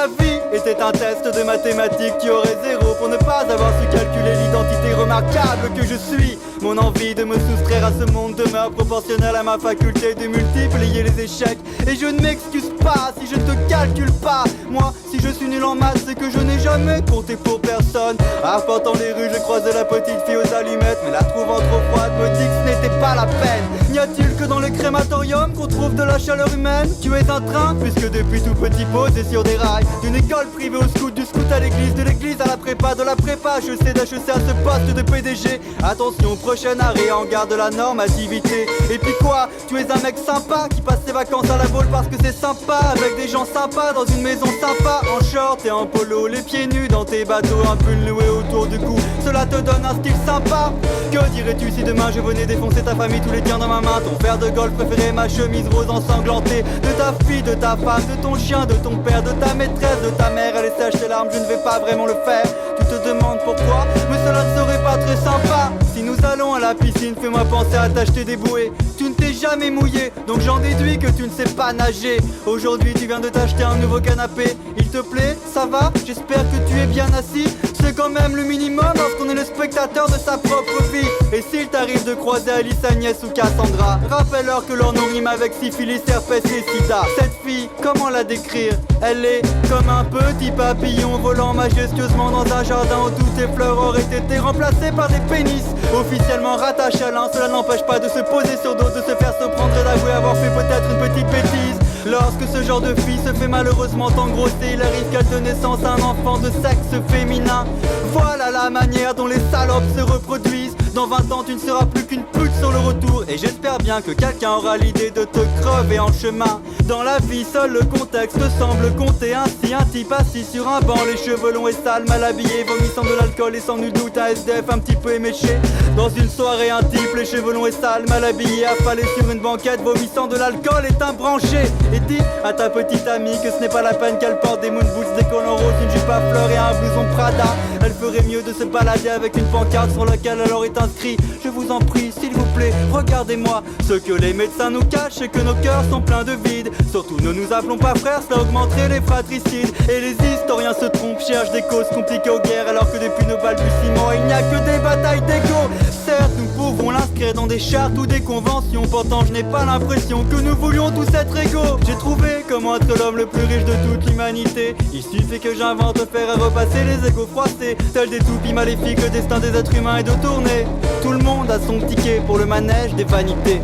la vie était un test de mathématiques, tu aurais zéro pour ne pas avoir su calculer l'identité remarquable que je suis. Mon envie de me soustraire à ce monde demeure proportionnelle à ma faculté de multiplier les échecs. Et je ne m'excuse pas si je ne te calcule pas. Moi, si je suis nul en maths, c'est que je n'ai jamais compté pour personne. Arpentant les rues, je croisais la petite fille aux allumettes, mais la trouvant trop froide, me dit que ce n'était pas la peine. N'y a-t-il que dans le crématorium qu'on trouve de la chaleur humaine? Tu es un train, puisque depuis tout petit posé sur des rails. D'une école privée au scout, du scout à l'église, de l'église à la prépa, de la prépa HEC, d'HEC à ce poste de PDG. Attention, prochain arrêt en garde de la normativité. Et puis quoi? Tu es un mec sympa qui passe ses vacances à la Baule parce que c'est sympa, avec des gens sympas dans une maison sympa, en short et en polo, les pieds nus dans tes bateaux, un pull noué autour du cou. Cela te donne un style sympa. Que dirais-tu si demain je venais défoncer ta famille, tous les tiens dans ma main, ton père de golf préféré, ma chemise rose ensanglantée, de ta fille, de ta femme, de ton chien, de ton père, de ta maîtresse, de ta mère, elle sèche tes larmes, je ne vais pas vraiment le faire. Tu te demandes pourquoi, mais cela ne serait pas très sympa. Si nous allons à la piscine, fais-moi penser à t'acheter des bouées. Tu ne t'es jamais mouillé, donc j'en déduis que tu ne sais pas nager. Aujourd'hui tu viens de t'acheter un nouveau canapé. Il te plaît? Ça va? J'espère que tu es bien assis. C'est quand même le minimum lorsqu'on est le spectateur de sa propre vie. Et s'il t'arrive de croiser Alice, Agnès ou Cassandra, rappelle-leur que leur nom rime avec syphilis, herpès et sida. Cette fille, comment la décrire? Elle est comme un petit papillon volant majestueusement dans un jardin où toutes tes fleurs auraient été remplacées par des pénis officiellement rattachés à l'un. Cela n'empêche pas de se poser sur dos, de se faire surprendre et d'avouer avoir fait peut-être une petite bêtise. Lorsque ce genre de fille se fait malheureusement engrosser, il arrive qu'elle donne naissance à un enfant de sexe féminin. Voilà la manière dont les salopes se reproduisent. Dans 20 ans tu ne seras plus qu'une pute sur le retour. Et j'espère bien que quelqu'un aura l'idée de te crever en chemin. Dans la vie seul le contexte semble compter. Ainsi un type assis sur un banc, les cheveux longs et sales, mal habillé, vomissant de l'alcool et sans nul doute un SDF un petit peu éméché. Dans une soirée un type, les cheveux longs et sales, mal habillé, affalé sur une banquette, vomissant de l'alcool est un branché. Et dis à ta petite amie que ce n'est pas la peine qu'elle porte des moon boots, des collants roses, une jupe à fleurs et un blouson Prada. Elle ferait mieux de se balader avec une pancarte sur laquelle elle aurait inscrit: je vous en prie, s'il vous plaît, regardez-moi. Ce que les médecins nous cachent, c'est que nos cœurs sont pleins de vide. Surtout ne nous appelons pas frères, cela augmenterait les fratricides. Et les historiens se trompent, cherchent des causes compliquées aux guerres, alors que depuis nos balbutiements, il n'y a que des batailles d'ego. Certes, nous pouvons l'inscrire dans des chartes ou des conventions, pourtant je n'ai pas l'impression que nous voulions tous être égaux. J'ai trouvé comment être l'homme le plus riche de toute l'humanité. Il suffit que j'invente, faire à repasser les égos froissés, tels des toupies maléfiques. Le destin des êtres humains est de tourner. Tout le monde a son ticket pour le manège des vanités.